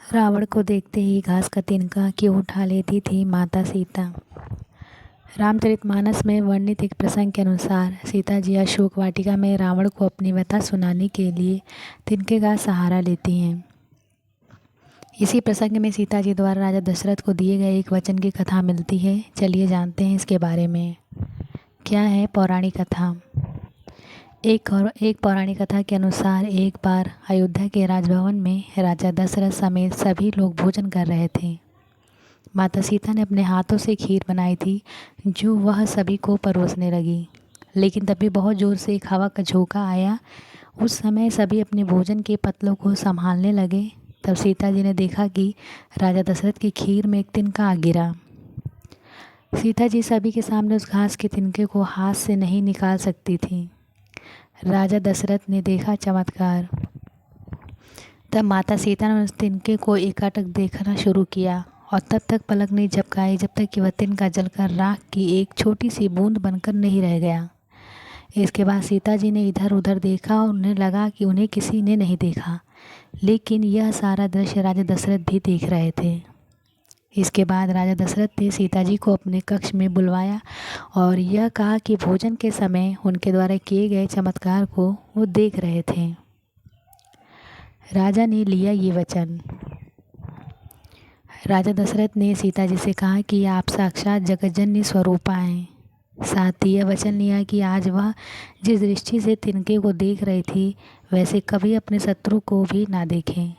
रावण को देखते ही घास का तिनका क्यों उठा लेती थी माता सीता। रामचरितमानस में वर्णित एक प्रसंग के अनुसार सीता जी अशोक वाटिका में रावण को अपनी व्यथा सुनाने के लिए तिनके का सहारा लेती हैं। इसी प्रसंग में सीता जी द्वारा राजा दशरथ को दिए गए एक वचन की कथा मिलती है। चलिए जानते हैं इसके बारे में। क्या है पौराणिक कथा। एक पौराणिक कथा के अनुसार एक बार अयोध्या के राजभवन में राजा दशरथ समेत सभी लोग भोजन कर रहे थे। माता सीता ने अपने हाथों से खीर बनाई थी जो वह सभी को परोसने लगी, लेकिन तभी बहुत ज़ोर से एक हवा का झोंका आया। उस समय सभी अपने भोजन के पतलों को संभालने लगे। तब सीता जी ने देखा कि राजा दशरथ की खीर में एक तिनका आ गिरा। सीता जी सभी के सामने उस घास के तिनके को हाथ से नहीं निकाल सकती थी। राजा दशरथ ने देखा चमत्कार। तब माता सीता ने उस तिनके को एकाटक देखना शुरू किया और तब तक पलक नहीं झपकाई जब तक कि वह तिनका जलकर राख की एक छोटी सी बूंद बनकर नहीं रह गया। इसके बाद सीता जी ने इधर उधर देखा और उन्हें लगा कि उन्हें किसी ने नहीं देखा, लेकिन यह सारा दृश्य राजा दशरथ भी देख रहे थे। इसके बाद राजा दशरथ ने सीता जी को अपने कक्ष में बुलवाया और यह कहा कि भोजन के समय उनके द्वारा किए गए चमत्कार को वो देख रहे थे। राजा ने लिया ये वचन। राजा दशरथ ने सीता जी से कहा कि आप साक्षात जगतजननी स्वरूपा हैं। साथ ही यह वचन लिया कि आज वह जिस दृष्टि से तिनके को देख रही थी वैसे कभी अपने शत्रु को भी ना देखें।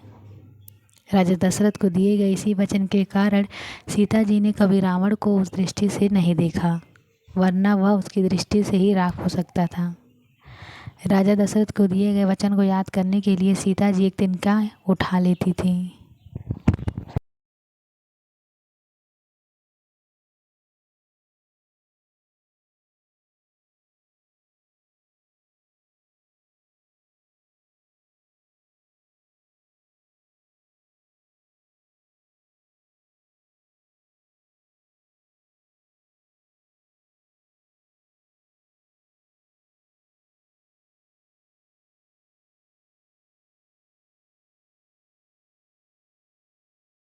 राजा दशरथ को दिए गए इसी वचन के कारण सीता जी ने कभी रावण को उस दृष्टि से नहीं देखा, वरना वह उसकी दृष्टि से ही राख हो सकता था। राजा दशरथ को दिए गए वचन को याद करने के लिए सीता जी एक तिनका उठा लेती थी।